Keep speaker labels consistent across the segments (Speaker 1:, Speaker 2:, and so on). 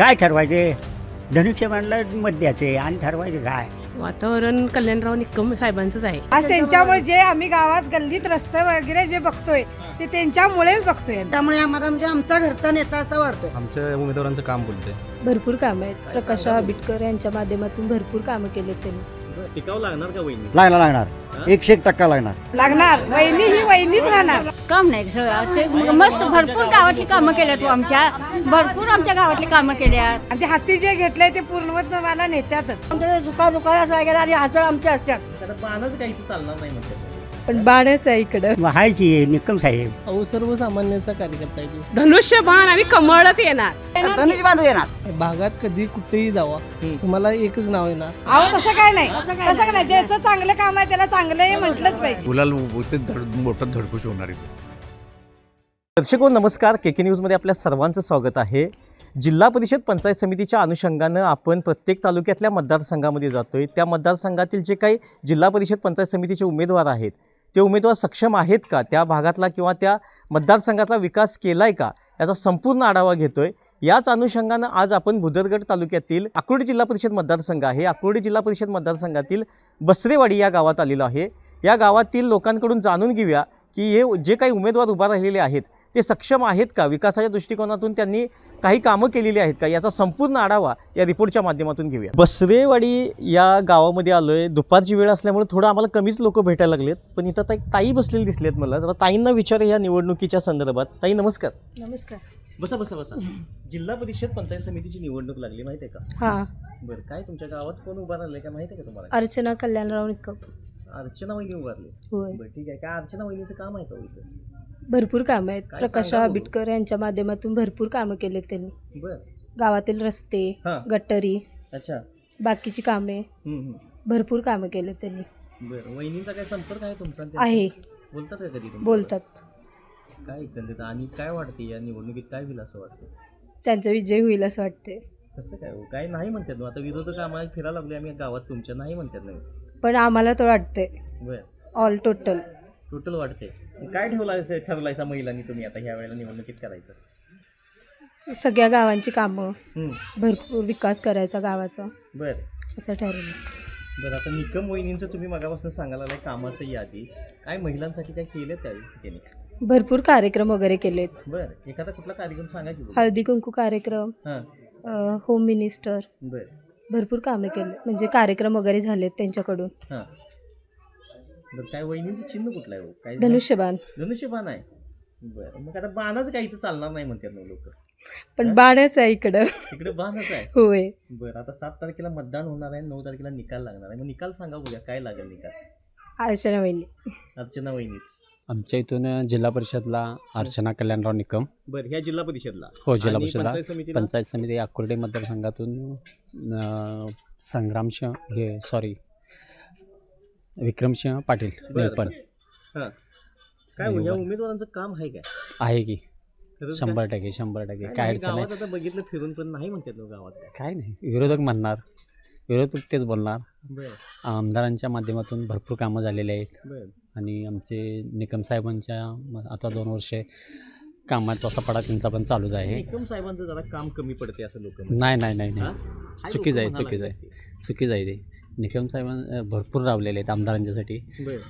Speaker 1: काय ठरवायचे धनुष्यबाणला मत द्यायचे आणि ठरवायचे काय.
Speaker 2: वातावरण कल्याणराव निकम साहेबांचंच आहे.
Speaker 3: आज त्यांच्यामुळे जे आम्ही गावात गल्लीत रस्ते वगैरे जे बघतोय ते त्यांच्यामुळेच बघतोय.
Speaker 4: त्यामुळे आम्हाला म्हणजे आमचा घरचा नेता असा वाटतोय.
Speaker 5: आमच्या उमेदवारांचं काम बोलतोय.
Speaker 2: भरपूर काम आहेत. प्रकाश आंबेडकर यांच्या माध्यमातून भरपूर कामं केलेत त्यांनी.
Speaker 5: टिकावं लागणार का वहिनी?
Speaker 1: लागणार 100%
Speaker 3: लागणार वहिनी ही वहिनीच राहणार.
Speaker 4: काम नाही ते मस्त भरपूर गावातली कामं केल्यात आमच्या गावातली कामं केल्यात.
Speaker 3: आणि ते हाती जे घेतलंय ते पूर्णवत मला नेत्यातच.
Speaker 4: आमच्या दुकान वगैरे आणि हजर आमच्या असतात.
Speaker 5: बाणच काही चालणार नाही म्हणतात.
Speaker 2: पण बाणच आहे इकडं.
Speaker 1: हाय की निकम साहेब.
Speaker 6: अहो सर्वसामान्यांचा कार्यकर्ता आहे.
Speaker 2: धनुष्यबाण आणि कमळच येणार.
Speaker 4: धनुष्य बांधू येणार.
Speaker 6: भागात कधी कुठेही जावा तुम्हाला एकच नाव येणार.
Speaker 3: अहो तसं काय नाही, तसं नाही. ज्याचं चांगलं काम आहे त्याला चांगलं हे म्हटलंच पाहिजे.
Speaker 7: गुलाल मोठं धडकुश होणार आहे.
Speaker 5: दर्शको नमस्कार, केके न्यूजमध्ये आपल्या सर्वांचं स्वागत आहे. जिल्हा परिषद पंचायत समितीच्या अनुषंगानं आपण प्रत्येक तालुक्यातल्या मतदारसंघामध्ये जातोय. त्या मतदारसंघातील जे काही जिल्हा परिषद पंचायत समितीचे उमेदवार आहेत ते उमेदवार सक्षम आहेत का, त्या भागातला किंवा त्या मतदारसंघातला विकास केला आहे का, याचा संपूर्ण आढावा घेतोय. याच अनुषंगानं आज आपण भुदरगड तालुक्यातील अक्रोडी जिल्हा परिषद मतदारसंघ आहे, अक्रोडी जिल्हा परिषद मतदारसंघातील बसरेवाडी या गावात आलेलो आहे. या गावातील लोकांकडून जाणून घेऊया की हे जे काही उमेदवार उभा राहिलेले आहेत ते सक्षम आहेत का, विकासाच्या दृष्टिकोनातून त्यांनी काही कामं केलेली आहेत का, याचा संपूर्ण आढावा या रिपोर्टच्या माध्यमातून घेऊया. बसरेवाडी या गावामध्ये आलो आहे. दुपारची वेळ असल्यामुळे थोडं आम्हाला कमीच लोक भेटायला लागलेत, पण इथं आता एक ताई बसलेली दिसली आहेत मला. जरा ताईंना विचार या निवडणुकीच्या संदर्भात. ताई नमस्कार.
Speaker 2: नमस्कार.
Speaker 5: बसा बसा बसा. जिल्हा परिषद पंचायत समितीची निवडणूक लागली माहिती आहे का?
Speaker 2: हा.
Speaker 5: बरं, काय तुमच्या गावात कोण उभा राहिलंय का माहिती आहे का तुम्हाला?
Speaker 2: अर्चना कल्याणराव निकम.
Speaker 5: अर्चना वहिनी उभारली.
Speaker 2: होय.
Speaker 5: बरं ठीक आहे. काय अर्चना वहिनीचं काम आहे का हो इथं?
Speaker 2: भरपूर काम आहेत.
Speaker 5: काय
Speaker 2: प्रकाश
Speaker 5: सांगा बघू.
Speaker 2: आंबेडकर यांच्या माध्यमातून भरपूर कामं केलेत त्यांनी.
Speaker 5: बरं.
Speaker 2: गावातील रस्ते,
Speaker 5: हां.
Speaker 2: गटारी,
Speaker 5: अच्छा.
Speaker 2: बाकीची कामे, भरपूर कामं केलेत त्यांनी.
Speaker 5: बरं, वहिनींचा काय संपर्क आहे तुमचा आणि त्यांचा?
Speaker 2: आहे.
Speaker 5: बोलतात का कधी तुम्ही?
Speaker 2: बोलतात.
Speaker 5: काय एकंदरीत आणि काय वाटते या निवडणुकीत, काय होईल असं वाटतं?
Speaker 2: त्यांचा विजय होईल असं वाटते.
Speaker 5: कसं काय हो? काय नाही म्हणतात ना, आता विरोधक आम्हाला फिरायला लागले आम्ही गावात तुमच्या, नाही म्हणतात ना.
Speaker 2: पण आम्हाला तर वाटतंय
Speaker 5: बरं,
Speaker 2: ऑल टोटल.
Speaker 5: टोटल वाटते. काय ठरवलायचा महिलांनी तुम्ही आता ह्या वेळेला निवडणुकीत करायचं?
Speaker 2: सगळ्या गावांची कामं,
Speaker 5: हं.
Speaker 2: भरपूर विकास करायचा गावाचा
Speaker 5: बरं
Speaker 2: असं ठरवलं.
Speaker 5: बरं, आता निकम वहिनींचं तुम्ही मगापासून सांगायला लागलाय कामाचं यादी, काय महिलांसाठी काय केलं त्याने?
Speaker 2: भरपूर कार्यक्रम वगैरे केलेत.
Speaker 5: बरं, एखादा कुठला कार्यक्रम सांगा की.
Speaker 2: हळदी कुंकू कार्यक्रम,
Speaker 5: हां.
Speaker 2: होम मिनिस्टर,
Speaker 5: बरं.
Speaker 2: भरपूर कामे केले, म्हणजे कार्यक्रम वगैरे झालेत त्यांच्याकडून.
Speaker 5: हां. बरं, काय वहिनींचं चिन्ह कुठलं आहे हो? काय
Speaker 2: धनुष्यबाण.
Speaker 5: धनुष्यबाण आहे. बरं, मग आता बाणाचं काही इथं चालणार नाही म्हणतात ना लोक.
Speaker 2: पण बाणच आहे इकडं.
Speaker 5: तिकडे बाणच आहे.
Speaker 2: होय.
Speaker 5: बरं, आता 7 तारखेला मतदान होणार आहे, 9 तारखेला निकाल लागणार आहे. मग निकाल सांगा बघूया, काय लागेल निकाल?
Speaker 2: अर्चना वहिनी.
Speaker 5: अर्चना वहिनीच.
Speaker 8: आमच्या इथून जिल्हा परिषदला अर्चना कल्याणराव निकम.
Speaker 5: बरं, ह्या जिल्हा परिषदला?
Speaker 8: हो, जिल्हा
Speaker 5: आणि
Speaker 8: परिषदला.
Speaker 5: पंचायत समितीला?
Speaker 8: पंचायत समिती अकोर्डे मतदारसंघातून विक्रमसिंह पाटील
Speaker 5: बरं.
Speaker 8: पण
Speaker 5: हां. काय हो, या उमेदवारांचं काम आहे काय?
Speaker 8: आहे की.
Speaker 5: खरंच
Speaker 8: 100%
Speaker 5: काय
Speaker 8: काय
Speaker 5: नाही,
Speaker 8: अडचण
Speaker 5: गावात
Speaker 8: नाही.
Speaker 5: आता बघितलं फिरून पण नाही म्हणतात लोक गावात.
Speaker 8: काय नाही, विरोधक म्हणणार, विरोधक तेच बोलणार.
Speaker 5: बरं.
Speaker 8: आमदारांच्या माध्यमातून भरपूर कामं झालेली आहेत
Speaker 5: बरं.
Speaker 8: आणि आमचे निकम साहेबांच्या आता 2 वर्षे कामाचा सपाटा त्यांचा पण चालूच आहे.
Speaker 5: निकम साहेबांचं जरा काम कमी पडते असं लोक
Speaker 8: नाही नाही नाही नाही, चुकीचं आहे, चुकीचं आहे ते. निकम साहेबां भरपूर राबलेले आहेत आमदारांच्यासाठी,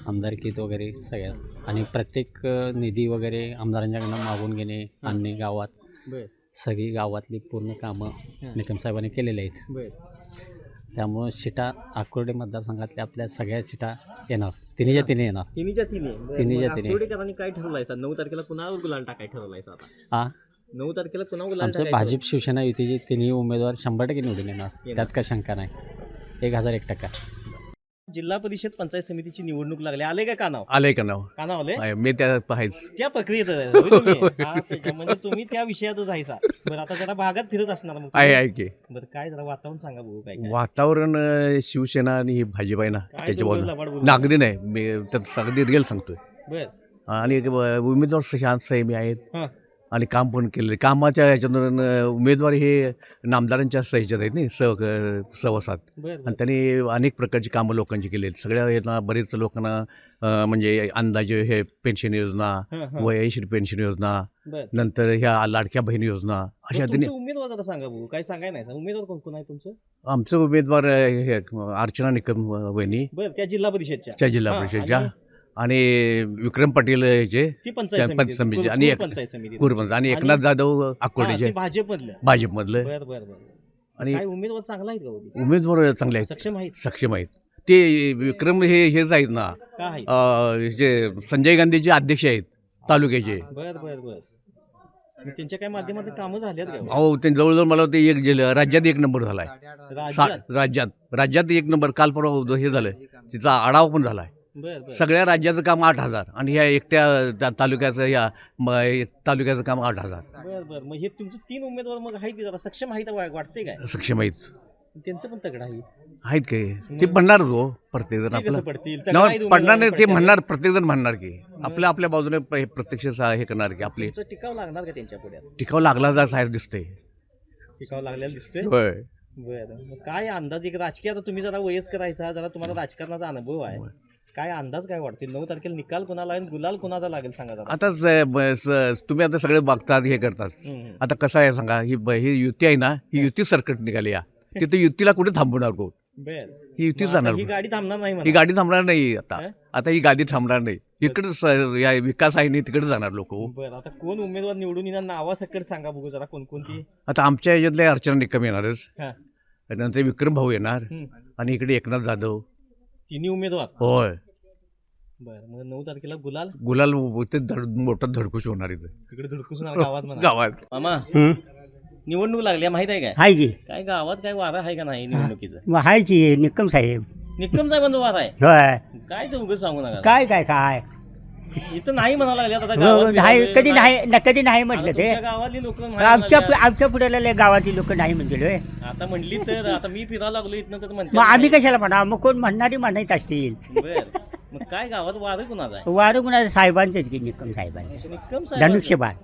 Speaker 8: आमदारकीत वगैरे सगळ्यात. आणि प्रत्येक निधी वगैरे आमदारांच्याकडनं मागून घेणे, आणणे गावात. सगळी गावातली पूर्ण कामं निकम साहेबांनी केलेली आहेत. त्यामुळं सीटा अकोर्डे मतदारसंघातल्या आपल्या सगळ्या सीटा येणार, तिन्हीच्या तिन्ही येणार.
Speaker 5: तिन्हीच्या तिन्ही. अकोर्डेकरांनी काय ठरवलायचा? 9 तारखेला कुणावर गुलाल टाकाय ठरवलायचा आता?
Speaker 8: हां,
Speaker 5: 9 तारखेला कुणावर गुलाल
Speaker 8: आमचं
Speaker 5: टाकायचं?
Speaker 8: भाजप शिवसेना युतीचे तिन्ही उमेदवार 100% निवडून येणार, त्यात काय शंका नाही. 1001%.
Speaker 5: जिल्हा परिषद पंचायत समितीची निवडणूक लागली, आले का कानाव?
Speaker 7: आलंय का नाव?
Speaker 5: कानाव आले?
Speaker 7: मी त्या पाहायच
Speaker 5: त्या प्रक्रियेत आहे होय तुम्ही? हा, म्हणजे तुम्ही त्या विषयातच जायचा. बरं, आता जरा भागात फिरत असणार मग तुम्ही?
Speaker 7: आहे की.
Speaker 5: बरं, काय जरा वातावरण सांगा बघू. काय काय
Speaker 7: वातावरण शिवसेना आणि ही भाजप आहे ना,
Speaker 5: काय
Speaker 7: त्याच्या
Speaker 5: दोघं
Speaker 7: बाजूला
Speaker 5: लबाड बोलू
Speaker 7: नागदी नाही. मी त्यात अगदी रिअल सांगतोय.
Speaker 5: बरं.
Speaker 7: आणि एक उमेदवार शांत साहेब आहेत.
Speaker 5: हां.
Speaker 7: आणि काम पण केले. कामाच्या ह्याच्यातून उमेदवार हे नामदारांच्या ह्याच्यात आहेत नाही सहवासात. आणि त्यांनी अनेक प्रकारची कामं लोकांची केली आहेत. सगळ्या यांना बरेच लोकांना म्हणजे अंदाजे हे पेन्शन योजना, वयश्री पेन्शन योजना, नंतर ह्या लाडक्या बहीण योजना अशा त्यांनी.
Speaker 5: उमेदवार जरा सांगा भाऊ, काय सांगाय नाही उमेदवार कोण कोण आहे तुमचं?
Speaker 7: आमचे उमेदवार हे अर्चना निकम वहिनी
Speaker 5: बरं, त्या जिल्हा परिषदच्या
Speaker 7: त्या जिल्हा परिषदच्या, आणि विक्रम पाटील ह्याचे
Speaker 5: ती पंचायत
Speaker 7: पंचायत समिती,
Speaker 5: समिती,
Speaker 7: आणि
Speaker 5: पंचायत समिती,
Speaker 7: कुरबंद, आणि एकनाथ जाधव अकोटेचे
Speaker 5: भाजपमधलं.
Speaker 7: भाजपमधलं.
Speaker 5: बरं बरं बरं.
Speaker 7: आणि
Speaker 5: काय उमेदवार चांगला आहेत का हो?
Speaker 7: उमेदवार चांगले आहेत,
Speaker 5: सक्षम आहेत.
Speaker 7: सक्षम आहेत. ते विक्रम हेच आहेत ना,
Speaker 5: काय आहेत?
Speaker 7: जे संजय गांधीचे अध्यक्ष आहेत तालुक्याचे.
Speaker 5: बरं बरं बरं. मग त्यांच्या काय माध्यमातून कामं झाल्यात का?
Speaker 7: अहो, ते जवळजवळ मला वाटतं राज्यात 1 नंबर झालाय. राज्यात 1 नंबर. काल परवा हे झालं, तिचा आढावा पण झालाय.
Speaker 5: बरं बरं.
Speaker 7: सगळ्या राज्याचं काम 8,000 आणि ह्या एकट्या तालुक्याचं तालुक्याचं काम 8,000.
Speaker 5: बरं बरं. मग हे तुमचे 3 उमेदवार मग आहेत जरा सक्षम आहेत वाटते काय?
Speaker 7: सक्षम आहेत.
Speaker 5: त्यांचं पण तगडं आहे.
Speaker 7: आहेत काय ते म्हणणारच हो प्रत्येक जण.
Speaker 5: ते कसं
Speaker 7: आपलं
Speaker 5: पडतील?
Speaker 7: पडणार नाही ते म्हणणार, प्रत्येक जण म्हणणार की आपल्या बाजूने प्रत्यक्ष हे करणार की आपले
Speaker 5: तुमचं टिकाव लागणार का त्यांच्या पुढे?
Speaker 7: टिकाव लागला जा साहेब दिसतंय.
Speaker 5: टिकाव लागलेला दिसतोय.
Speaker 7: होय.
Speaker 5: बरं. मग काय अंदाज एक राजकीय, आता तुम्ही जरा वयस्कर करायचा, जरा तुम्हाला राजकारणाचा अनुभव आहे, काय अंदाज काय वाटते? 9 तारखेला निकाल कोणाला आहे, गुलाल कोणाचा लागेल सांगा जरा.
Speaker 7: आता तुम्ही आता सगळे बघतात हे करतात. आता कसं आहे सांगा, ही युती आहे ना, ही युती सरकट निघाली या. तिथे युतीला कुठे थांबवणार कोण? ही युती जाणार,
Speaker 5: ही गाडी थांबणार नाही
Speaker 7: ही गाडी थांबणार नाही. आता ही गाडी थांबणार नाही. इकडे या विकास आहे नाही, तिकडे जाणार लोक.
Speaker 5: बरं. आता कोण उमेदवार निवडून येणार नावासकट सांगा बघू जरा, कोणकोणती?
Speaker 7: आता आमच्या ह्याच्यातले अर्चना निकम येणारच,
Speaker 5: हा.
Speaker 7: नंतर विक्रम भाऊ येणार, आणि इकडे एकनाथ जाधव.
Speaker 5: तिन्ही उमेदवार.
Speaker 7: होय.
Speaker 5: बरं. मग 9 तारखेला गुलाल
Speaker 7: मोठं धडकुश होणार इथं
Speaker 5: तिकडे धडकुस गावात म्हणा.
Speaker 7: गावात.
Speaker 5: मामा, निवडणूक लागली माहित आहे काय?
Speaker 1: आहे की
Speaker 5: काय गावात काय वारा आहे का नाही निवडणुकीचं?
Speaker 1: मग आहे की निकम साहेब.
Speaker 5: निकम साहेबांचा वारा आहे.
Speaker 1: होय.
Speaker 5: काय ते उगाच सांगू नका.
Speaker 1: काय काय काय
Speaker 5: इथं नाही म्हणायला लागले आता
Speaker 1: हो,
Speaker 5: गावात.
Speaker 1: नाही कधी नाही म्हटलं ते.
Speaker 5: गावातली लोक
Speaker 1: आमच्या पुढे गावातील लोक नाही म्हणतील.
Speaker 5: आता म्हणली तर आता मी फिरायला लागलो इथनं तर म्हणते
Speaker 1: मग आम्ही कशाला म्हणा, मग कोण म्हणणारी म्हणत असतील.
Speaker 5: बर. मग काय गावात वारं कुणाचा आहे?
Speaker 1: वारं कुणाचं साहेबांचंच की निकम साहेबांचे.
Speaker 5: निकम साहेब
Speaker 1: धनुष्यबाण.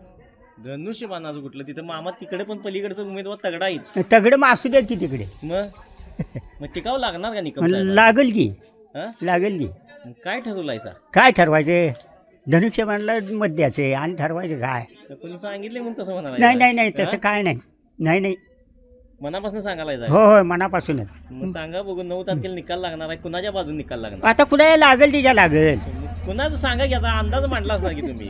Speaker 5: धनुष्यबाणाचं कुठलं? तिथं मामा तिकडे पण पलीकडचा उमेदवार तगडा आहेत.
Speaker 1: तगडं मग असू द्या की तिकडे.
Speaker 5: मग टिकाव लागणार का निकम साहेब?
Speaker 1: लागल की.
Speaker 5: हा?
Speaker 1: लागेल की.
Speaker 5: मग काय ठरवलायचा?
Speaker 1: काय ठरवायचे? धनुष्यबाणला मत द्यायचे आणि ठरवायचं काय?
Speaker 5: तुम्ही सांगितले म्हणून तसं म्हणाला?
Speaker 1: नाही तसं काय नाही.
Speaker 5: मनापासून सांगायला
Speaker 1: हो हो मनापासूनच.
Speaker 5: मग सांगा बघू, 9 तारखेला निकाल लागणार आहे, कुणाच्या बाजून निकाल लागणार?
Speaker 1: आता कुणाला लागेल तिच्या लागेल.
Speaker 5: कुणाचं सांगा की, आता अंदाज मांडला असणार की तुम्ही.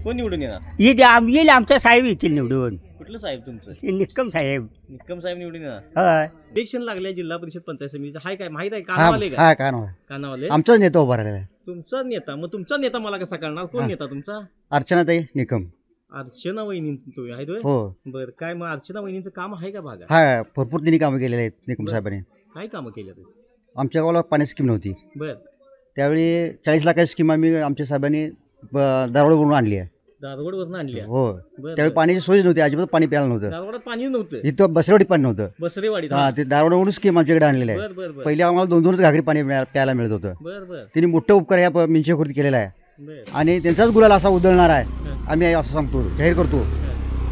Speaker 5: कोण निवडून येणार?
Speaker 1: येईल आमचा साहेब येतील निवडून.
Speaker 5: कुठलं साहेब तुमचं?
Speaker 1: निकम साहेब.
Speaker 5: निकम साहेब निवडून येणार.
Speaker 1: होय.
Speaker 5: इलेक्शन लागले जिल्हा परिषद पंचायत समितीचं, हाय काय माहित आहे? कानावाले का? कानावाले
Speaker 9: आमचाच नेता उभा राहिलेला आहे.
Speaker 5: तुमचा नेता? मग तुमचा नेता मला कसा कळणार? कोण नेता तुमचा?
Speaker 9: अर्चनाताई निकम.
Speaker 5: अर्चना वहिनी तो आहे तो?
Speaker 9: हो.
Speaker 5: बरं. काय मग अर्चना वहिनीचं काम आहे का भागा?
Speaker 9: हा, भरपूर तिने कामं केलेली आहेत निकम साहेबांनी.
Speaker 5: काय कामं केली?
Speaker 9: आमच्या गावाला पाणी स्कीम नव्हती.
Speaker 5: बर.
Speaker 9: त्यावेळी 40 लाखाची स्कीम आम्ही आमच्या साहेबांनी दारोडवरून आणली आहे.
Speaker 5: दारवडवरून आणली?
Speaker 9: हो. त्यावेळी पाण्याची सोय नव्हती, अजिबात पाणी प्यायला नव्हतं.
Speaker 5: दारवडात पाणी नव्हतं?
Speaker 9: इथं बसरेवाडीत पाणी नव्हतं.
Speaker 5: बसरेवाडीत?
Speaker 9: हा, ते दारोडवरून स्कीम आमच्याकडे आणलेलं आहे.
Speaker 5: बरं.
Speaker 9: पहिले आम्हाला 2-2 घागरी पाणी प्यायला मिळत होतं.
Speaker 5: बरं.
Speaker 9: तिने मोठं उपकार ह्या मिंचेखुर्द केलेला आहे, आणि त्यांचाच गुलाल असा उधळणार आहे आम्ही असं सांगतो, जाहीर करतो.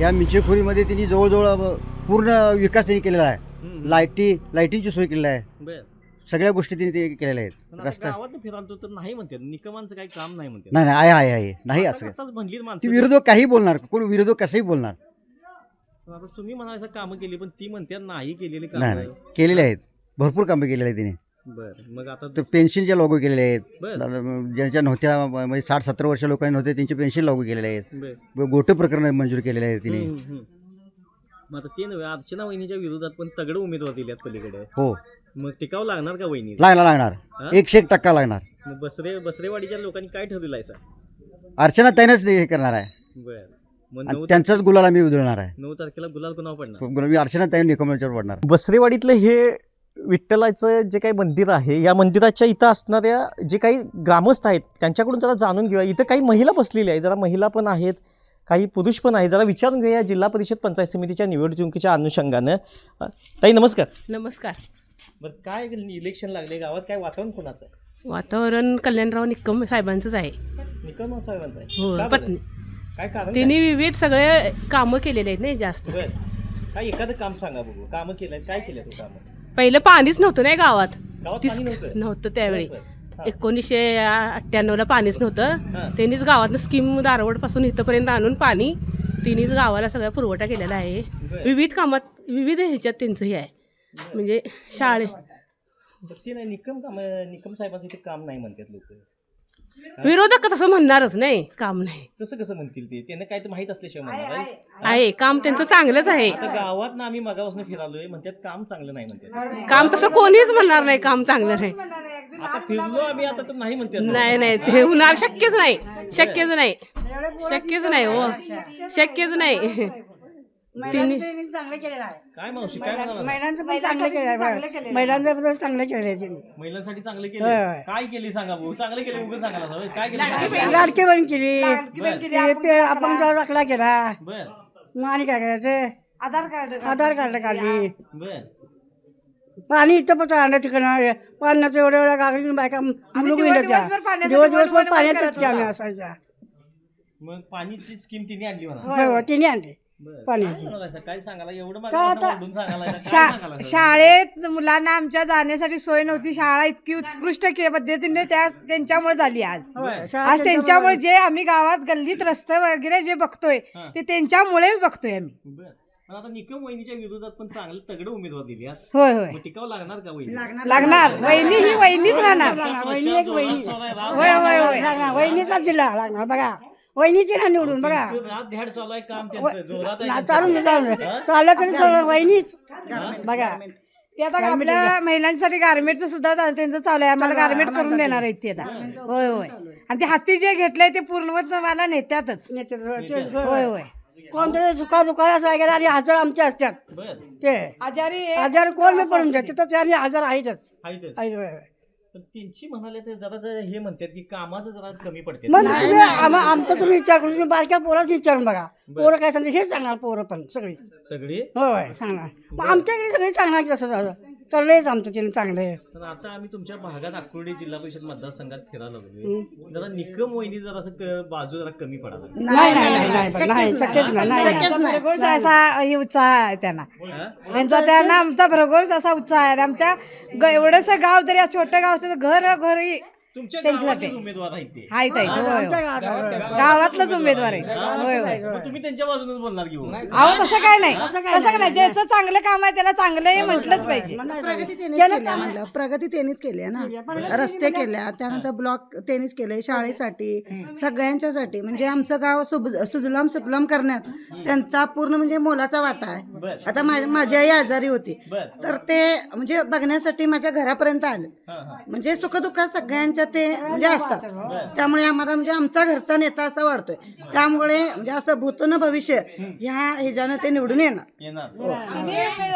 Speaker 9: या मिंचेखोरीमध्ये तिने जवळजवळ पूर्ण विकास त्यांनी केलेला आहे. लाईटिंगची सोय केलेली आहे. सगळ्या गोष्टी तिने ते केलेल्या आहेत. रस्ता
Speaker 5: फिरतो तर नाही म्हणते, निकमांचं काही काम नाही म्हणते.
Speaker 9: नाही आहे नाही असं. ती विरोधक काही बोलणार, कोण विरोधक कसंही बोलणार.
Speaker 5: तुम्ही म्हणायचं कामं केली, पण ती म्हणते नाही केलेली
Speaker 9: नाही केलेले आहेत. भरपूर कामं केलेली आहेत तिने.
Speaker 5: बरं. मग आता
Speaker 9: पेन्शनच्या लागू केलेले आहेत. ज्यांच्या नव्हत्या, म्हणजे 60-70 वर्ष लोकांनी नव्हते त्यांचे पेन्शन लागू केलेले आहेत. गोटे प्रकरण मंजूर केलेले आहेत तिने.
Speaker 5: मग आता ते नव्हे, अर्चना वहिनीच्या विरोधात पण तगडे उमेदवार दिल्यात पलीकडे.
Speaker 9: हो.
Speaker 5: मग टिकाव लागणार का वहिनी?
Speaker 9: लागणार 100% लागणार.
Speaker 5: मग बसरेवाडीच्या लोकांनी काय ठरवलं आहे?
Speaker 9: अर्चना ताईनच हे करणार आहे.
Speaker 5: बरं. मग
Speaker 9: त्यांचाच गुलाल आम्ही उधळणार आहे.
Speaker 5: 9 तारखेला गुलाल कोणावर पडणार?
Speaker 9: मी अर्चना ताई निकमच्यावर पडणार.
Speaker 5: बसरेवाडीतलं हे विठ्ठलाचं जे काही मंदिर आहे, या मंदिराच्या इथं असणाऱ्या जे काही ग्रामस्थ आहेत त्यांच्याकडून जरा जाणून घेऊया. इथं काही महिला बसलेल्या आहेत, जरा महिला पण आहेत, काही पुरुष पण आहेत, जरा विचारून घेऊया जिल्हा परिषद पंचायत समितीच्या निवडणुकीच्या अनुषंगानं. ताई नमस्कार.
Speaker 2: नमस्कार.
Speaker 5: बरं, काय इलेक्शन लागले गावात, काय वातावरण कोणाचं आहे?
Speaker 2: वातावरण कल्याणराव निकम साहेबांचंच आहे.
Speaker 5: निकम साहेबांचं आहे?
Speaker 2: हो.
Speaker 5: का बरं? काय कारण
Speaker 2: त्यांनी विविध सगळे कामं केलेले आहेत नाही जास्त.
Speaker 5: काय? काय एखादं काम सांगा बघू. कामं केलंय, काय केलं तू कामं?
Speaker 2: पहिलं पाणीच नव्हतं नाही गावात.
Speaker 5: गावात
Speaker 2: तीच
Speaker 5: पाणी नव्हतं?
Speaker 2: नव्हतं त्यावेळी.
Speaker 5: बरं, बरं. हा.
Speaker 2: 1998ला पाणीच नव्हतं.
Speaker 5: हा.
Speaker 2: त्यांनीच गावातनं स्कीम दारवडपासून इथंपर्यंत आणून पाणी तिनेच गावाला सगळा पुरवठा केलेला आहे.
Speaker 5: बरं.
Speaker 2: विविध कामात विविध ह्याच्यात त्यांचं हे आहे. म्हणजे शाळे
Speaker 5: ते नाही निकम साहेबांचं इथे काम नाही म्हणतात लोक.
Speaker 2: विरोधक तसं म्हणणारच नाही, काम नाही
Speaker 5: तसं कसं म्हणतील ते? त्यांना काय तर माहित असल्याशिवाय म्हणणार आहे.
Speaker 2: आहे. काम त्यांचं चांगलंच आहे.
Speaker 5: आता गावात ना आम्ही मगापासून फिरालोय म्हणतात काम चांगलं नाही म्हणतात.
Speaker 2: काम तसं कोणीच म्हणणार नाही काम चांगलं नाही.
Speaker 5: आता फिरलो आम्ही आता तर नाही म्हणतात.
Speaker 2: नाही नाही ते होणार शक्यच नाही. शक्यच नाही. शक्यच नाही हो. शक्यच नाही. तिने
Speaker 3: चांगलं केलेलं आहे.
Speaker 5: काय मावशी काय म्हणाला?
Speaker 3: महिलांचं पण चांगलं केलं आहे. महिलांचं चांगलं केलं आहे त्यांनी.
Speaker 5: महिलांसाठी चांगलं
Speaker 3: होय,
Speaker 5: केलं.
Speaker 3: होय.
Speaker 5: काय केले सांगा भाऊ. चांगलं केलं उगाच सांगायला हवं. काय केलं सांगा.
Speaker 3: लाडकी बहीण केली,
Speaker 5: बरं.
Speaker 3: आपण दाखला केला,
Speaker 5: बर
Speaker 3: मग आणि काय करायचं, आधार कार्ड काढली,
Speaker 5: बर
Speaker 3: पाणी इथं पण आणलं तिकडं. पाण्याचं एवढ्या कागदी बायका मुलं दिवसभर पाण्यातच आम्ही असायच्या.
Speaker 5: मग पाणीची स्कीम तिने आणली म्हणा.
Speaker 3: होय होय तिने आणली
Speaker 5: बरं.
Speaker 3: पाण्याची.
Speaker 5: काय म्हणालायसा? काय सांगायला एवढं
Speaker 3: का आता?
Speaker 5: मागून सांगायला काय सांगायला?
Speaker 3: शाळेत मुलांना आमच्या जाण्यासाठी सोय नव्हती. शाळा इतकी उत्कृष्ट पद्धतीने त्यांच्यामुळे झाली आज. आज त्यांच्यामुळे जे आम्ही गावात गल्लीत रस्ते वगैरे जे बघतोय
Speaker 5: हा.
Speaker 3: ते त्यांच्यामुळे बघतोय आम्ही.
Speaker 5: बर पण आता निकम वहिनीच्या विरोधात पण चांगले तगडे उमेदवार दिले आहेत.
Speaker 3: होय होय
Speaker 5: मग टिकावं लागणार का वहिनी?
Speaker 3: लागणार. वहिनी ही वहिनीच राहणार.
Speaker 5: वहिनी एक वहिनी.
Speaker 3: होय होय होय लागणार. वहिनीचाच जिल्हा लागणार. बघा वहिनीची ना निवडून बघा.
Speaker 5: रात धॅड चालू आहे काम त्यांचं जोरात आहे
Speaker 3: चालून
Speaker 5: त्यांचं.
Speaker 3: चाललं तरी चालू वहिनीच बघा. ते आता आपल्या महिलांसाठी गारमेंटचं सुद्धा त्यांचं चालू आहे. आम्हाला गारमेंट करून देणार आहेत ते आता. होय होय. आणि ते हाती जे घेतलंय ते पूर्णवत मला नेत्यातच. होय होय. कोणतरी दुकानात वगैरे आणि हजर आमचे असतात.
Speaker 5: बर
Speaker 3: ते आजार कोण नाही पडून देत तिथं त्यांनी हजर आहेतच.
Speaker 5: आहेतच.
Speaker 3: आहे, होय, होय.
Speaker 5: पण त्यांची म्हणाले तर जरा हे म्हणतात की कामाचं जरा कमी पडते.
Speaker 3: मग आमचं तुम्ही विचार करून तुम्ही बारक्या पोराच विचारून बघा. पोरं काय सांगते हेच सांगणार. पोरं पण सगळी
Speaker 5: सगळी
Speaker 3: होय सांगणार. मग आमच्याकडे सगळे सांगणार की तसं झालं तर लयच आमचं त्याने चांगलं आहे.
Speaker 5: तर आता आम्ही तुमच्या भागात अक्रोडी जिल्हा परिषद मतदारसंघात फिरायला लागलोय. जरा निकम वहिनी जरा असं बाजू जरा कमी पडाला.
Speaker 3: नाही नाही नाही नाही शक्यच नाही. भरघोस असा हे उत्साह आहे त्यांना. त्यांचा त्यांना आमचा भरघोस असा उत्साह आहे. आमच्या एवढंस गाव तरी छोटं गावचं घरी
Speaker 5: तुमच्या
Speaker 3: त्यांच्यासाठी
Speaker 5: गावातलेच उमेदवार आहेत ते.
Speaker 3: आहेत गावातलाच उमेदवार आहे. होय होय.
Speaker 5: मग तुम्ही त्यांच्या बाजूनच बोलणार की हो?
Speaker 3: अहो तसं काय नाही. तसं काय नाही. ज्याचं चांगलं काम आहे त्याला चांगलं हे म्हटलंच पाहिजे.
Speaker 10: प्रगती त्यांनीच केली आहे ना. रस्ते केल्या, त्यानंतर ब्लॉक त्यांनीच केले शाळेसाठी, सगळ्यांच्यासाठी. म्हणजे आमचं गाव सुजलाम सुफलाम करण्यात त्यांचा पूर्ण म्हणजे मोलाचा वाटा आहे. आता माझी आई आजारी होती तर ते म्हणजे बघण्यासाठी माझ्या घरापर्यंत आले. म्हणजे सुखदुःखात सगळ्यांच्या ते म्हणजे असतात. त्यामुळे आम्हाला म्हणजे आमचा घरचा नेता असा वाटतोय. त्यामुळे म्हणजे असं भूतन भविष्य ह्या ह्याच्यानं ते निवडून येणार.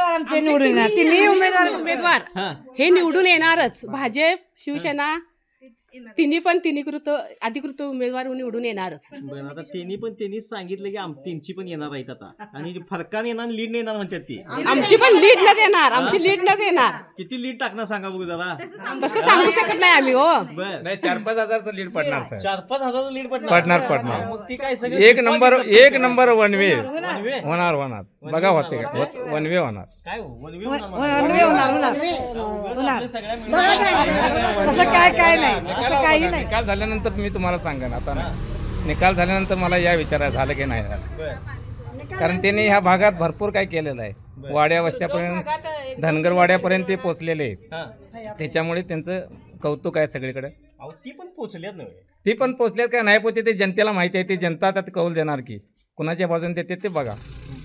Speaker 3: आमचे निवडून येणार. तिन्ही
Speaker 2: उमेदवार हे निवडून येणारच. भाजप शिवसेना तिन्ही अधिकृत उमेदवार निवडून येणारच.
Speaker 5: बरं आता त्यांनीच सांगितलं की त्यांची पण येणार आहेत आता. आणि फरकाने येणार लीड येणार म्हणतात ती.
Speaker 2: आमची पण लीड नच येणार. आमची लीड नच येणार.
Speaker 5: किती लीड टाकणार सांगा बघू जरा.
Speaker 2: तसं सांगू शकत नाही आम्ही हो.
Speaker 5: बर
Speaker 11: नाही 4-5 हजारचं लीड पडणार सर.
Speaker 5: 4-5 हजार लीड पडणार. मग ती काय सगळं
Speaker 11: एक नंबर वन वे होणार. बघा होते का वन वे होणार.
Speaker 5: काय
Speaker 3: तसं काय नाही. असं काही नाही.
Speaker 11: निकाल झाल्यानंतर मी तुम्हाला सांगेन. आता निकाल झाल्यानंतर मला या विचारात झालं की नाही झालं. कारण त्यांनी ह्या भागात भरपूर काय केलेलं आहे. वाड्या वस्त्यापर्यंत धनगर वाड्यापर्यंत ते पोचलेले आहेत. त्याच्यामुळे त्यांचं कौतुक आहे सगळीकडे.
Speaker 5: ती पण पोचल्यात नव्हे.
Speaker 11: ती पण पोचल्यात का नाही पोचले ते जनतेला माहिती आहे. ते जनता त्यात कौल देणार की कुणाच्या बाजूने देते ते बघा.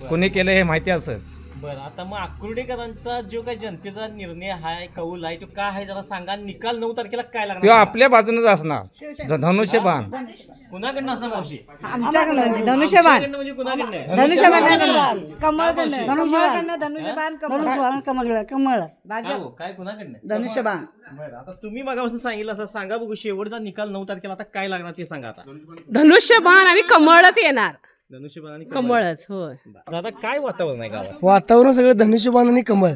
Speaker 11: कुणी केलं हे माहिती असेल.
Speaker 5: बरं आता मग अक्रोडेकरांचा जो काही जनतेचा निर्णय आहे कौल आहे तो काय आहे जरा सांगा. निकाल 9 तारखेला काय लागणार?
Speaker 11: तेव्हा आपल्या बाजूनच असणार. धनुष्यबाण
Speaker 5: कुणाकडनं असणार मावशी?
Speaker 3: आमच्याकडनं धनुष्यबाण.
Speaker 5: म्हणजे कुणाकडनं?
Speaker 3: धनुष्यबाण कमळ
Speaker 5: काय कुणाकडनं?
Speaker 10: धनुष्यबाण.
Speaker 5: बरं आता तुम्ही मागापासून सांगितलं असं सांगा बघू. शेवटचा निकाल 9 तारखेला आता काय लागणार ते सांगा. आता
Speaker 2: धनुष्यबाण आणि कमळच येणार.
Speaker 5: धनुष्यबाण आणि
Speaker 2: कमळच होय.
Speaker 5: दादा काय वातावरण आहे गावात?
Speaker 6: वातावरण सगळं धनुष्यबाण आणि कमळ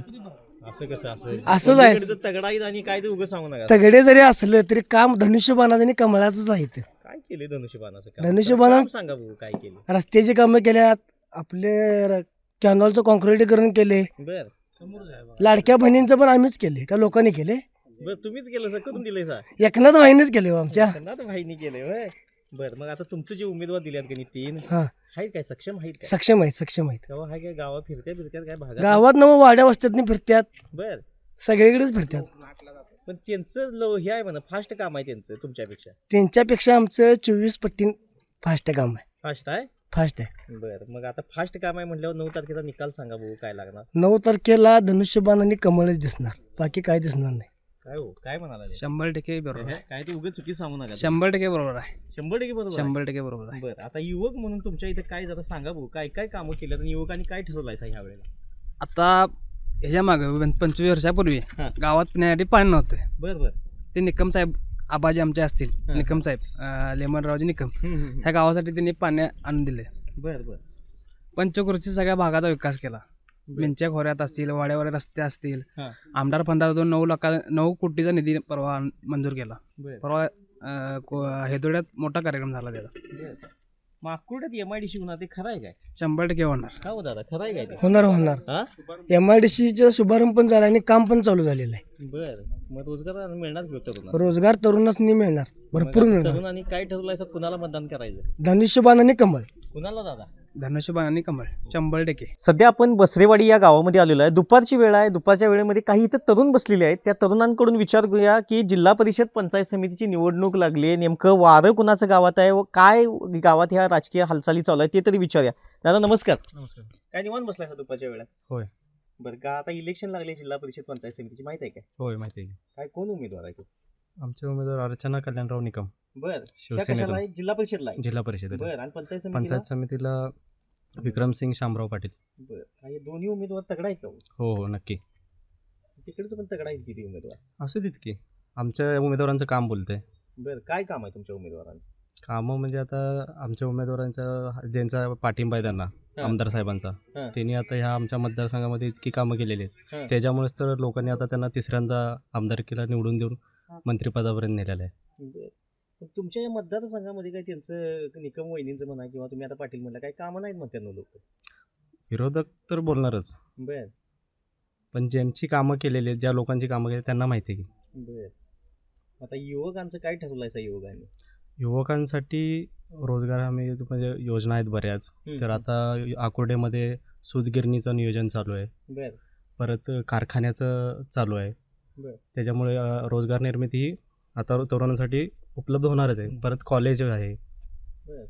Speaker 5: असं कसं
Speaker 6: असंच आहे.
Speaker 5: तगडा आणि काय ते उगं सांगू नका.
Speaker 6: तगडे जरी असलं तरी काम धनुष्यबाणाचं आणि कमळाचंच आहे.
Speaker 5: काय केले धनुष्यबाणाचं काम?
Speaker 6: धनुष्यबाणा-
Speaker 5: काम सांगा बघू काय केले.
Speaker 6: रस्त्याची कामं केल्यात, आपले कॅनॉलचं कॉन्क्रिटीकरण केले,
Speaker 5: बर
Speaker 6: लाडक्या बहिणींचं पण आम्हीच केले का लोकांनी केले,
Speaker 5: बर तुम्हीच केलं सर, करून दिलंय सा?
Speaker 6: एकनाथ भाईनेच केले हो आमच्या.
Speaker 5: एकनाथ भाईनी केलंय होय. बर मग आता तुमचं जे उमेदवार दिल्यात का नाही 3
Speaker 6: हा.
Speaker 5: आहेत काय सक्षम आहेत काय?
Speaker 6: सक्षम आहेत.
Speaker 5: तेव्हा हाय काय गावात फिरत्यात काय भागात?
Speaker 6: गावात नव वाड्या वस्त्यातनी फिरत्यात,
Speaker 5: बर
Speaker 6: सगळीकडेच फिरत्यात.
Speaker 5: पण त्यांचं हे आहे म्हणा फास्ट काम आहे त्यांचं तुमच्यापेक्षा.
Speaker 6: त्यांच्यापेक्षा आमचं 24 पट्टी फास्ट काम आहे.
Speaker 5: फास्ट आहे. बर मग आता फास्ट काम आहे म्हटल्यावर 9 तारखेचा निकाल सांगा बघू काय लागणार.
Speaker 6: 9 तारखेला धनुष्यबाण आणि कमळच दिसणार, बाकी काय दिसणार नाही.
Speaker 5: काय हो काय म्हणाला?
Speaker 6: 100% बरोबर.
Speaker 5: काय ते उगाच चुकी सांगू नका.
Speaker 6: 100% बरोबर आहे.
Speaker 5: 100% बरोबर.
Speaker 6: 100% बरोबर आहे.
Speaker 5: बरं आता युवक म्हणून तुमच्या इथे काय जरा सांगा भाऊ काय काय कामं केल्यात आणि युवकांनी काय ठरवलंय ह्या वेळेला?
Speaker 6: आता ह्याच्या मागे 25 वर्षापूर्वी
Speaker 5: हा.
Speaker 6: गावात पिण्यासाठी पाणी नव्हतं.
Speaker 5: बरं बरं
Speaker 6: ते निकम साहेब आबाजी आमचे असतील,
Speaker 5: हा.
Speaker 6: निकम साहेब लेमनरावजी निकम, ह्या गावासाठी त्यांनी पाणी आणून दिले.
Speaker 5: बरं बरं
Speaker 6: पंचकृषी सगळ्या भागाचा विकास केला. मिंच्या खोऱ्यात असतील, वाड्यावर रस्ते असतील.
Speaker 5: हा.
Speaker 6: आमदार फंडातून 9 कोटीचा निधी परवा मंजूर केला.
Speaker 5: बरं
Speaker 6: परवा हेदोड्यात मोठा कार्यक्रम झाला त्याचा.
Speaker 5: बरं मग अक्रोड्यात MIDC होणार ते खरं आहे काय?
Speaker 6: 100% होणार.
Speaker 5: का हो दादा खरं आहे काय ते?
Speaker 6: होणार
Speaker 5: हा
Speaker 6: MIDCचा शुभारंभ पण झाला आणि काम पण चालू झालेलं आहे.
Speaker 5: बरं मग रोजगार मिळणार की तरुणांना?
Speaker 6: रोजगार तरुणांनी मिळणार, भरपूर
Speaker 5: मग
Speaker 6: मिळणार.
Speaker 5: तरुणांनी काय ठरवलंय सर कुणाला मतदान करायचं?
Speaker 6: धनुष्यबाण आणि कमळ.
Speaker 5: कुणाला दादा?
Speaker 6: धनुष्यबाण आणि कमळ 100%.
Speaker 5: सध्या आपण बसरेवाडी या गावामध्ये आलेलो आहे. दुपारची वेळ आहे. दुपारच्या वेळेमध्ये काही इथं तरुण बसलेले आहेत. त्या तरुणांकडून विचारूया की जिल्हा परिषद पंचायत समितीची निवडणूक लागली आहे, नेमकं वारं कुणाचं गावात आहे व काय गावात ह्या राजकीय हालचाली चालू आहे ते तरी विचारूया. दादा नमस्कार.
Speaker 6: नमस्कार.
Speaker 5: काय निवांत बसलाय दुपारच्या वेळात?
Speaker 6: होय.
Speaker 5: बरं का आता इलेक्शन लागले जिल्हा परिषद पंचायत समितीची माहिती आहे काय?
Speaker 6: होय माहिती आहे.
Speaker 5: काय कोण उमेदवार आहे तो?
Speaker 6: आमचे उमेदवार अर्चना कल्याणराव निकम,
Speaker 5: बरं
Speaker 6: शिवसेनेतून.
Speaker 5: कशाला आहे? जिल्हा परिषदला आहे.
Speaker 6: जिल्हा परिषद.
Speaker 5: बरं आणि पंचायत समितीला?
Speaker 6: पंचायत समितीला विक्रमसिंग शामराव पाटील.
Speaker 5: बरं हे दोन्ही उमेदवार तगडा आहेत का?
Speaker 6: हो नक्की.
Speaker 5: तिकडचं पण तगडा आहेत किती उमेदवार?
Speaker 6: असू देत की, आमच्या उमेदवारांचं काम बोलतंय.
Speaker 5: बरं काय काम आहे तुमच्या उमेदवारांचं?
Speaker 6: कामं म्हणजे आता आमच्या उमेदवारांचा ज्यांचा पाठिंबा आहे त्यांना, आमदार साहेबांचा,
Speaker 5: हा.
Speaker 6: त्यांनी आता ह्या आमच्या मतदारसंघामध्ये इतकी कामं केलेली
Speaker 5: हा.
Speaker 6: आहेत. त्याच्यामुळेच तर लोकांनी आता त्यांना तिसऱ्यांदा आमदारकीला निवडून देऊन मंत्रिपदापर्यंत नेलेलं आहे.
Speaker 5: बरं पण तुमच्या या मतदारसंघामध्ये काय त्यांचं निकम वहिनींचं म्हणा किंवा तुम्ही आता पाटील म्हणला काही कामं नाहीत म्हणतात ना लोक?
Speaker 6: विरोधक तर बोलणारच,
Speaker 5: बरं
Speaker 6: पण ज्यांची कामं केलेली आहेत, ज्या लोकांची कामं केली त्यांना माहिती आहे की.
Speaker 5: बरं आता युवकांचं काय ठरवलंय सा युवकांनी?
Speaker 6: युवकांसाठी रोजगार हमी म्हणजे योजना आहेत बऱ्याच. तर आता आकुर्डेमध्ये सूतगिरणीचं नियोजन चालू आहे.
Speaker 5: बरं
Speaker 6: परत कारखान्याचं चालू आहे.
Speaker 5: बरं
Speaker 6: त्याच्यामुळे रोजगार निर्मिती ही आता तरुणांसाठी उपलब्ध होणारच आहे. परत कॉलेज आहे.
Speaker 5: बरं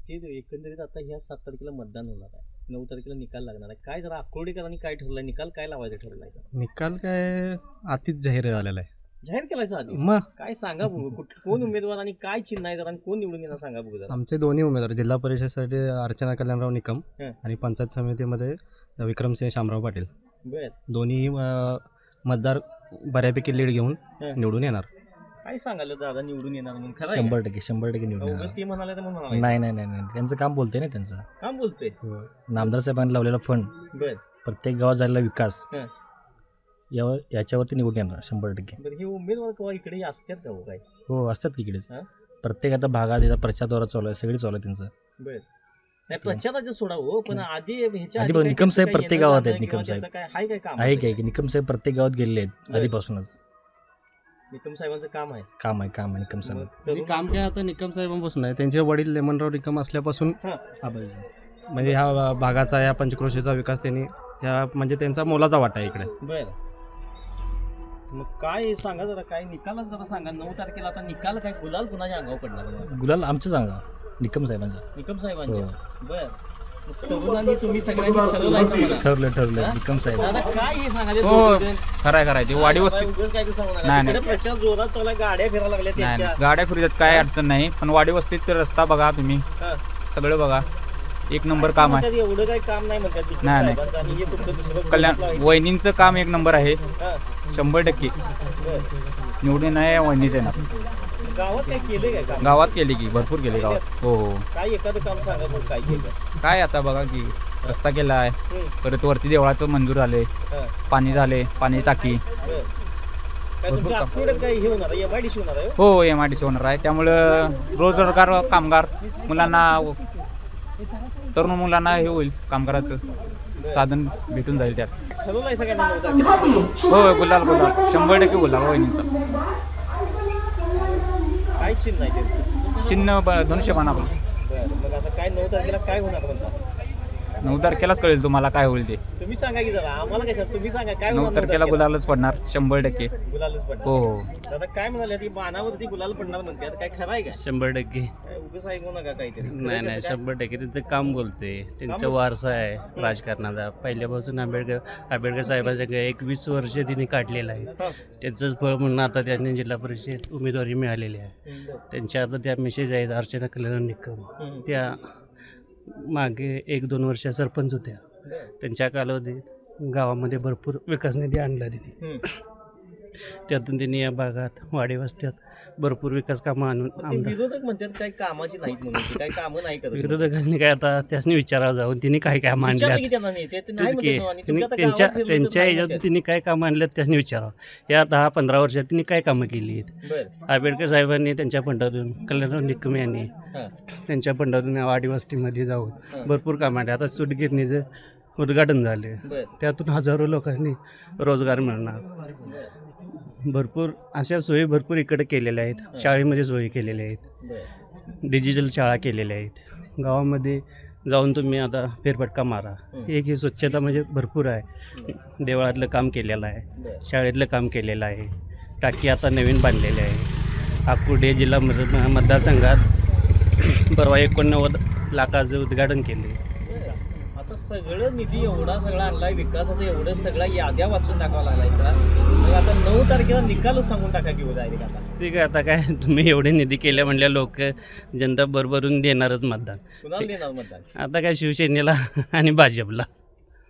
Speaker 5: ते एकंदरीत आता ह्या 7 तारखेला मतदान होणार आहे, 9 तारखेला निकाल लागणार आहे. काय जरा अक्रोडेकरांनी काय ठरवलंय? निकाल काय लावायचं ठरवलाय?
Speaker 6: निकाल काय आधीच जाहीर झालेला आहे.
Speaker 5: जाहीर केलायचं आधी?
Speaker 6: मग
Speaker 5: काय सांगा बघू कोण उमेदवार आणि काय चिन्ह आहे जरा आणि कोण निवडून येणार सांगा बघू जरा.
Speaker 6: आमचे दोन्ही उमेदवार जिल्हा परिषदेसाठी अर्चना कल्याणराव निकम
Speaker 5: हं.
Speaker 6: आणि पंचायत समितीमध्ये विक्रमसिंह शामराव पाटील.
Speaker 5: बरं
Speaker 6: दोन्ही मतदार बऱ्यापैकी लीड घेऊन
Speaker 5: हं.
Speaker 6: निवडून येणार.
Speaker 5: काय सांगायला दादा निवडून येणार म्हणून? खरं आहे
Speaker 8: 100% निवडून
Speaker 5: का?
Speaker 8: येणार.
Speaker 5: उगाच ते म्हणाले तर म्हणून म्हणाले.
Speaker 8: नाही त्यांचं काम बोलतंय ना त्यांचं.
Speaker 5: काम बोलतोय?
Speaker 8: नामदार साहेबांनी लावलेला फंड,
Speaker 5: बरं
Speaker 8: प्रत्येक गावात झालेला विकास,
Speaker 5: हं.
Speaker 8: याच्यावरती निवडून येणार 100%.
Speaker 5: बरं हे उमेदवार केव्हा इकडे असतात का हो काय?
Speaker 8: हो असतात की इकडेच.
Speaker 5: हा?
Speaker 8: प्रत्येक आता भागात याचा प्रचार दौरा चालू आहे, सगळी चालू आहे त्यांचं.
Speaker 5: बरं नाही प्रचाराचं सोडा हो पण आधी ह्याच्या
Speaker 8: आधी
Speaker 5: आधी काय
Speaker 8: निकम साहेब
Speaker 5: त्यांचं
Speaker 8: प्रत्येक
Speaker 5: काय
Speaker 8: गावात
Speaker 5: येणं
Speaker 8: आहेत.
Speaker 5: जाणं
Speaker 8: निकम
Speaker 5: किंवा
Speaker 8: साहेब
Speaker 5: त्यांचं काय हाय काय काम
Speaker 8: आहे काय की निकम साहेब प्रत्येक गावात गेलेले आहेत
Speaker 5: बरं.
Speaker 8: आधीपासूनच.
Speaker 5: निकम साहेबांचं काम आहे.
Speaker 8: काम आहे निकम साहेब.
Speaker 5: मग
Speaker 6: हे
Speaker 5: तरुण-
Speaker 6: काम काय आता निकम साहेबांपासून आहे. त्यांचे वडील लेमनराव निकम असल्यापासून
Speaker 5: हां.
Speaker 6: म्हणजे ह्या भागाचा या पंचक्रोशीचा विकास त्यांनी ह्या म्हणजे त्यांचा मोलाचा वाटा आहे इकडे.
Speaker 5: बरं मग काय सांगा जरा काय निकालात जरा सांगा. 9 तारखेला आता निकाल काय गुलाल कुणाच्या अंगावर पडणार आहे?
Speaker 8: गुलाल आमचं सांगा निकम साहेबांचा.
Speaker 5: निकम साहेबांच्या. बरं मग तरुणांनी तुम्ही सगळ्यांनी ठरवलायचं मला.
Speaker 8: ठरलं
Speaker 5: हा?
Speaker 8: निकम साहेब.
Speaker 5: दादा काय हे सांगायचे
Speaker 12: हो, खरंय ते वाडी वस्ती
Speaker 5: काय ते सांगू नका.
Speaker 12: नाही,
Speaker 5: तिकडे प्रचार जोरात चालू आहे, गाड्या फिरायला लागल्या
Speaker 12: नाही
Speaker 5: त्यांच्या.
Speaker 12: गाड्या फिरतात काय अडचण नाही, पण वाडी वस्तीत रस्ता बघा तुम्ही,
Speaker 5: हां.
Speaker 12: सगळं बघा, एक नंबर काम आहे.
Speaker 5: म्हणतात एवढं काही काम नाही म्हणतात निकम
Speaker 12: नाही.
Speaker 5: साहेबांचं आणि हे तुमचं दुसरं
Speaker 12: कल्याण
Speaker 5: बोलत आहे.
Speaker 12: वहिनींचं काम एक नंबर आहे,
Speaker 5: हां.
Speaker 12: 100%
Speaker 5: बरं.
Speaker 12: निवडून आहे वहिनीच आहे ना.
Speaker 5: गावात काय केलं काय काम?
Speaker 12: गावात केली की भरपूर केले गावात. हो
Speaker 5: काय एखादं काम सांगा बघ काय केलं.
Speaker 12: काय आता बघा की रस्ता केला आहे,
Speaker 5: हं.
Speaker 12: परत वरती देवळाचं मंजूर झाले,
Speaker 5: हां.
Speaker 12: पाणी झाले, पाण्याची टाकी,
Speaker 5: बरं. काय तुमच्या आठवड्यात काय हे होणार आहे MIDC होणार आहे
Speaker 12: हो MIDC होणार आहे. त्यामुळं रोजगार कामगार मुलांना तरुण मुलांना हे होईल कामगाराचं साधन भेटून जाईल त्यात.
Speaker 5: ठरवलं आहे सगळ्यांना 9 तारखेला?
Speaker 12: हो गुलाल 100% गुलाल वहिनींचा.
Speaker 5: काय चिन्ह आहे त्यांचं?
Speaker 12: चिन्ह धनुष्यबाण आपलं.
Speaker 5: बरं मग आता काय 9 तारखेला काय होणार म्हणता?
Speaker 12: 9 तारखेलाच कळेल तुम्हाला काय होईल ते.
Speaker 5: तुम्ही सांगा की जरा आम्हाला कशा तुम्ही सांगा काय
Speaker 12: 9 तारखेला गुलालच पडणार 100%.
Speaker 5: गुलालच पडणार.
Speaker 12: हो हो
Speaker 5: आता काय म्हणाले ती बाणावरती गुलाल पडणार म्हणते आता काय खरं आहे का?
Speaker 8: 100%.
Speaker 5: उगाच ऐकू नका काहीतरी.
Speaker 8: नाही 100% त्यांचं काम बोलते. त्यांचा वारसा आहे राजकारणाचा. पहिल्यापासून आंबेडकर साहेबांचं 21 वर्ष त्यांनी काढलेलं आहे. त्यांचंच फळ म्हणून आता त्यांनी जिल्हा परिषद उमेदवारी मिळालेली आहे. त्यांच्या आता त्या मेसेज आहेत अर्चना कल्याण निकम. त्या मागे 1-2 वर्ष सरपंच होत्या. त्यांच्या कालावधीत गावामध्ये भरपूर विकास निधी आणला त्यांनी. त्यातून त्यांनी या भागात वाडी वस्त्यात भरपूर विकास कामं आणून
Speaker 5: विरोधक म्हणतात काही कामाची नाहीत म्हणून काही कामं नाही करत.
Speaker 8: विरोधकांनी काय आता त्यासनी विचारावं जाऊन तिने काय काय
Speaker 5: विचारलं की
Speaker 8: आणल्यात
Speaker 5: त्यांना नाही, ते नाही
Speaker 8: तेच
Speaker 5: म्हणतात
Speaker 8: की
Speaker 5: ना, आणि तुम्ही आता
Speaker 8: त्यांच्या
Speaker 5: गावात फिरलं तर
Speaker 8: त्यांच्या
Speaker 5: नाही
Speaker 8: ह्याच्यातून
Speaker 5: म्हणतात.
Speaker 8: तिने काय कामं आणल्यात त्यासनी विचारावं. या 10-15 वर्षात तिने काय कामं केली आहेत.
Speaker 5: बरं.
Speaker 8: आंबेडकर साहेबांनी त्यांच्या फंडातून कल्याणराव निकम यांनी
Speaker 5: हां.
Speaker 8: त्यांच्या फंडातून वाडी वस्तीमध्ये जाऊन भरपूर कामं आणले. आता सूतगिरणीचं उद्घाटन झाले.
Speaker 5: बरं.
Speaker 8: त्यातून हजारो लोकांनी रोजगार मिळणार. भरपूर अशा सोयी भरपूर इकडे केलेल्या आहेत. शाळेमध्ये सोयी केलेल्या आहेत.
Speaker 5: बरं.
Speaker 8: डिजिटल शाळा केलेल्या आहेत. गावामध्ये जाऊन तुम्ही आता फेरफटका मारा. ही स्वच्छता म्हणजे भरपूर आहे. देवळातलं काम केलेलं आहे.
Speaker 5: बरं.
Speaker 8: शाळेतलं काम केलेलं आहे. टाकी आता नवीन बांधलेली आहे. आकुर्डी जिल्हा मतदारसंघात परवा 89 लाखाचं उद्घाटन केले.
Speaker 5: आता सगळं निधी एवढा सगळा आणलाय विकासाचं एवढं सगळ्या याद्या वाचून दाखवा लागलाय सर. मग आता 9 तारखेला निकालच सांगून टाका की डायरेक्ट आता.
Speaker 8: ठीक आहे आता काय तुम्ही एवढे निधी केल्या म्हणल्या लोक जनता भरभरून देणारच मतदान.
Speaker 5: कुणाला देणार मतदान?
Speaker 8: आता काय शिवसेनेला आणि भाजपला.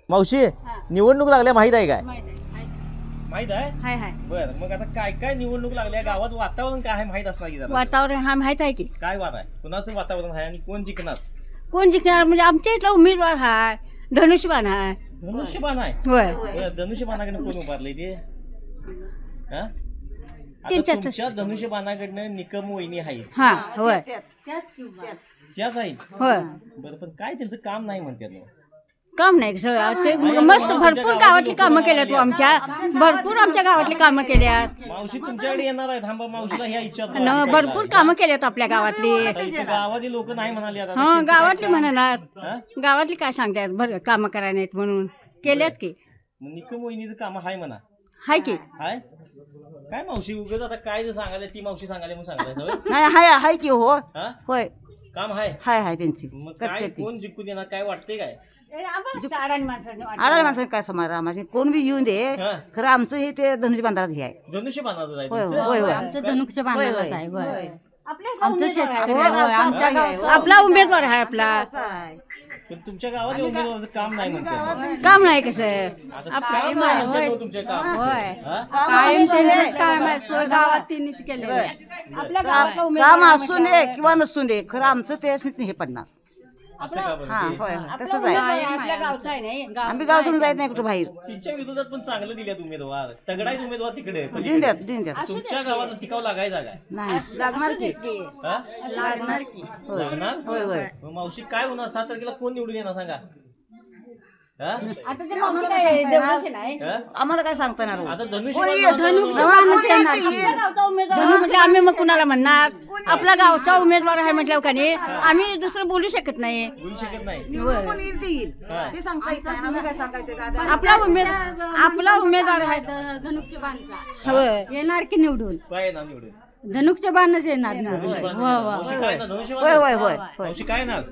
Speaker 5: मावशी निवडणूक लागल्या माहित आहे काय? माहित आहे.
Speaker 4: हाय हाय
Speaker 5: बरं मग आता काय काय निवडणूक लागल्या गावात वातावरण काय आहे माहित असणार की जरा.
Speaker 4: वातावरण हा माहित आहे की
Speaker 5: काय वार आहे कुणाचं वातावरण आहे आणि कोण जिंकणार?
Speaker 4: कोण जिंकणार म्हणजे आमच्या इथला उमेदवार हाय धनुष्यबाण हाय.
Speaker 5: धनुष्यबाण आहे.
Speaker 4: होय
Speaker 5: बरं, धनुष्यबाणाकडे कोण उभारलंय ते? हा? आता
Speaker 4: त्यांच्यात.
Speaker 5: तुमच्या धनुष्यबाणाकडनं निकम वहिनी आहेत.
Speaker 4: हा होय
Speaker 5: त्याच आहेत.
Speaker 4: होय
Speaker 5: बरं पण काय त्यांचं काम नाही म्हणतात ना.
Speaker 4: काम नाही ते मस्त भरपूर गावातली कामं केल्यात आमच्या. भरपूर आमच्या गावातली कामं केल्यात.
Speaker 5: मावशी तुमच्याकडे येणार आहे. थांबा मावशीला ह्या इच्छा
Speaker 4: भरपूर कामं केल्यात आपल्या गावातली.
Speaker 5: गावातली लोक नाही म्हणाले आता.
Speaker 4: हा गावातली म्हणणार.
Speaker 5: हा?
Speaker 4: गावातली काय सांगतात भर कामं करायला नाहीत म्हणून केल्यात की.
Speaker 5: मग निकम वहिनीचं काम आहे म्हणा.
Speaker 4: हाय की
Speaker 5: हाय काय मावशी उगाच आता काय जे सांगायला ती मावशी सांगायला म्हणून सांगायचं
Speaker 10: नाही हाय हाय की हो
Speaker 5: हा?
Speaker 10: होय
Speaker 5: काम आहे.
Speaker 10: हाय हाय त्यांची
Speaker 5: मग काय कोण जिंकून येणार काय वाटतंय काय?
Speaker 10: आडाला माणसाने काय समाज आम्हाला कोण बी येऊन दे
Speaker 5: हा.
Speaker 10: खरं आमचं हे ते धनुष्य बांधाराच हे आहे.
Speaker 5: धनुष्यबाणाचं आहे
Speaker 10: होय
Speaker 5: तुमचं?
Speaker 10: होय होय
Speaker 4: आमचं धनुष्य बांधायलाच आहे
Speaker 10: होय.
Speaker 4: होय. आमचं शेतकरी होय, आमच्या गावात आपला उमेदवार आहे आपला.
Speaker 5: पण तुमच्या गावात उमेदवाराचं काम नाही म्हणतात.
Speaker 4: काम नाही कसं
Speaker 5: आता काम नाही म्हणतात हो तुमच्या काम. हा?
Speaker 4: कायम त्यांचंच काम आहे. सोय गावात त्यांनीच केलं आपल्या गावातला उमेदवार
Speaker 10: काम असून दे किंवा नसून दे खरं आमचं ते हे पडणार.
Speaker 5: असं का बरं?
Speaker 10: हा
Speaker 5: ते-
Speaker 10: होय तसंच आहे.
Speaker 4: आपल्या गावचा आहे नाही
Speaker 10: आम्ही गाव सोडून जायत नाही कुठं बाहेर.
Speaker 5: तिच्या विरोधात पण चांगलं दिल्यात उमेदवार. तगडायत उमेदवार तिकडे
Speaker 10: देऊन द्यात देऊन द्यात
Speaker 5: तुमच्या गावात टिकाव लागायचा काय?
Speaker 10: नाही लागणार की
Speaker 5: हा?
Speaker 10: लागणार की होय
Speaker 5: लागणार?
Speaker 10: होय होय.
Speaker 5: मग मावशी काय होणार 7 तारखेला कोण निवडून येणार सांगा? हा?
Speaker 4: आता ते मावशी काय देवाचे नाही.
Speaker 5: हा?
Speaker 10: आम्हाला काय सांगता येणार हो?
Speaker 5: आता
Speaker 4: धनुष्य आम्ही मग कुणाला म्हणणार. आपला गावचा उमेदवार आहे म्हटल्यावर का नाही आम्ही दुसरं बोलू शकत नाही.
Speaker 5: बोलू शकत नाही.
Speaker 10: कोण येईल ते येईल ते सांगता येत नाही आम्ही काय सांगायचं का
Speaker 4: आपला उमेदवार आहे
Speaker 13: धनुष्यबाणचा
Speaker 4: होय.
Speaker 13: येणार की निवडून
Speaker 5: काय येणार निवडून?
Speaker 13: धनुष्यबाणच येणार
Speaker 5: धनुष्यबाण
Speaker 13: हो, हो.
Speaker 5: मावशी काय येणार? धनुष्यबाण?
Speaker 10: होय होय होय होय
Speaker 5: मावशी काय येणार?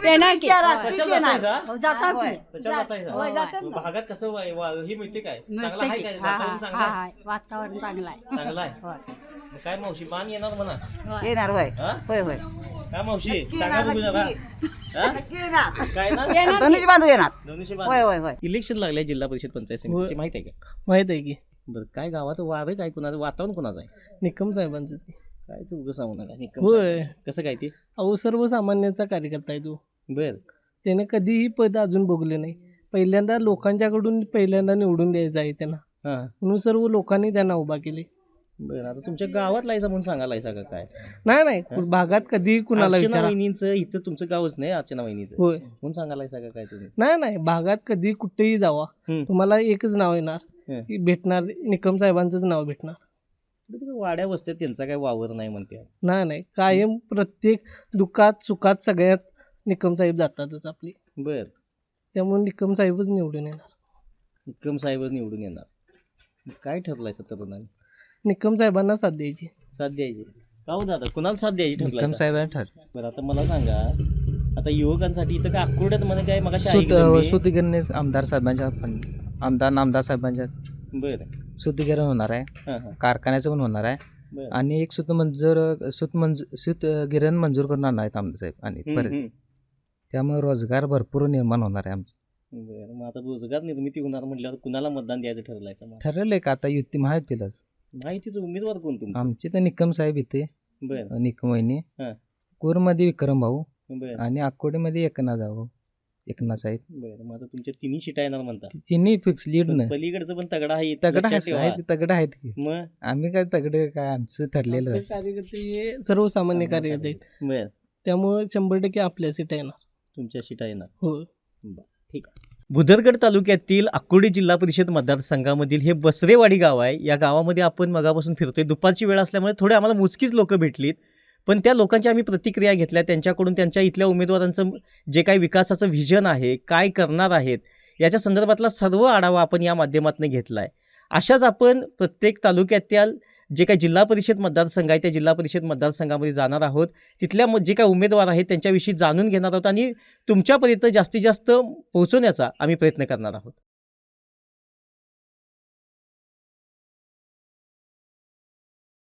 Speaker 4: येणार की.
Speaker 5: कशाला जातायचा?
Speaker 13: हो, जाता की
Speaker 5: कशाला जातायचा?
Speaker 13: होय, जातात
Speaker 5: मग भागात कसं हे मिळते काय? चांगलं
Speaker 13: मिळतं
Speaker 5: आहे
Speaker 13: की
Speaker 5: काय?
Speaker 13: हा हा
Speaker 5: वातावरण चांगलं
Speaker 13: हा
Speaker 5: आहे?
Speaker 13: हा वातावरण चांगलं आहे
Speaker 5: चांगलं आहे.
Speaker 13: होय.
Speaker 5: मग काय मावशी बाण येणार म्हणा.
Speaker 10: येणार होय
Speaker 5: हा?
Speaker 10: होय होय
Speaker 5: काय मावशी
Speaker 10: नक्की
Speaker 5: सांगा
Speaker 10: येणार,
Speaker 5: बघू जरा. हा?
Speaker 10: नक्की येणार
Speaker 5: काय ना?
Speaker 10: धनुष्य बांधव येणार
Speaker 5: धनुष्यबाण.
Speaker 10: होय होय होय.
Speaker 5: इलेक्शन लागले जिल्हा परिषद पंचायत समितीची माहिती आहे का?
Speaker 6: माहीत आहे की
Speaker 5: बरं काय गावात वारं काय कुणाचं वातावरण कुणाचं आहे?
Speaker 6: निकम साहेबांचं.
Speaker 5: काय तू उगं सांगू नका. निकम
Speaker 6: होय.
Speaker 5: साहेबांचं. कसं काय ते?
Speaker 6: अहो सर्वसामान्यांचा कार्यकर्ता आहे तो.
Speaker 5: बर
Speaker 6: त्याने कधीही पद अजून भोगले नाही. पहिल्यांदा लोकांच्याकडून निवडून द्यायचं आहे त्यांना.
Speaker 5: हां
Speaker 14: म्हणून सर्व लोकांनी त्यांना उभा केले.
Speaker 5: बरं, आता तुमच्या गावात लायचा म्हणून सांगायला का काय?
Speaker 14: नाही भागात कधी कुणाला
Speaker 5: अर्चना
Speaker 14: विचारा.
Speaker 5: वहिनींचं इथं तुमचं गावच नाही, अर्चना वहिनीचं
Speaker 14: होय.
Speaker 5: म्हणून सांगायला का काय तुम्ही?
Speaker 14: नाही भागात कधी कुठेही जावा तुम्हाला एकच नाव येणार, की भेटणार निकम साहेबांचंच नाव भेटणार.
Speaker 5: वाड्या वस्त्यात त्यांचा काय वावर नाही म्हणते.
Speaker 14: नाही कायम प्रत्येक दुःखात सुखात सगळ्यात निकम साहेब जातातच आपली.
Speaker 5: बर,
Speaker 14: त्यामुळे निकम साहेबच निवडून येणार.
Speaker 5: निकम साहेबच निवडून येणार. काय ठरलंय तरुणांनी?
Speaker 14: निकम साहेबांना साथ द्यायची.
Speaker 5: साथ द्यायची का हो दादा? कुणाला साथ द्यायची ठरलंय?
Speaker 8: निकम साहेबांना ठर.
Speaker 5: बरं, आता मला सांगा, आता युवकांसाठी इथं काय अक्रोड्यात मध्ये काय मग
Speaker 8: सुतीकरणे आमदार साहेबांच्या नामदार साहेबांच्या
Speaker 5: बरं
Speaker 8: सुतीकरण होणार आहे, कारखान्याचं पण होणार आहे, आणि एक सुतगिरण मंजूर करणार नाहीत आमदार साहेब. आणि परत त्यामुळे रोजगार भरपूर निर्माण होणार आहे आमचं.
Speaker 5: बरं, मग आता रोजगार निर्मिती होणार म्हटल्यावर कुणाला मतदान द्यायचं ठरलंय?
Speaker 8: ठरवलंय का आता युती माहितीलाच.
Speaker 5: माहितीचं उमेदवार कोण तुमचं?
Speaker 8: आमचे तर निकम साहेब इथे,
Speaker 5: बरं,
Speaker 8: निकम वहिनी,
Speaker 5: हां.
Speaker 8: कोरमध्ये विक्रम भाऊ,
Speaker 5: बरं
Speaker 8: आणि अकोडेमध्ये एकनाथ साहेब.
Speaker 5: बरं, मग आता तुमच्या तिन्ही शिटा येणार म्हणता?
Speaker 8: तिन्ही फिक्स लीड न.
Speaker 5: पलीकडचं पण तगडा आहे,
Speaker 8: तगडा
Speaker 5: लक्षात ठेवा.
Speaker 8: आहेत, तगडा आहेत की.
Speaker 5: मग
Speaker 8: आम्ही काय तगडे काय आमचं ठरलेलं आहे.
Speaker 14: कार्यकर्ते हे सर्वसामान्य कार्यकर्ते आहेत,
Speaker 5: बरं,
Speaker 14: त्यामुळे 100% आपल्या सीट येणार.
Speaker 5: तुमच्या शिटा येणार.
Speaker 14: हो.
Speaker 5: ठीक आहे. भुदरगड तालुक्यातील अक्कोडी जिल्हा परिषद मतदारसंघामधील हे बसरेवाडी गाव आहे. या गावामध्ये आपण मगापासून फिरतोय. दुपारची वेळ असल्यामुळे थोडे आम्हाला मोजकीच लोक भेटलीत, पण त्या लोकांची आम्ही प्रतिक्रिया घेतल्या. त्यांच्याकडून त्यांच्या इथल्या उमेदवारांचं जे काही विकासाचं व्हिजन आहे, काय करणार आहेत, याच्या संदर्भातला सर्व आढावा आपण या माध्यमातून घेतला आहे. अशाच आपण प्रत्येक तालुक्यातील जे काही जिल्हा परिषद मतदारसंघ आहे त्या जिल्हा परिषद मतदारसंघामध्ये जाणार आहोत. तिथल्या जे काही उमेदवार आहेत त्यांच्याविषयी जाणून घेणार आहोत आणि तुमच्यापर्यंत जास्तीत जास्त पोहोचवण्याचा आम्ही प्रयत्न करणार आहोत.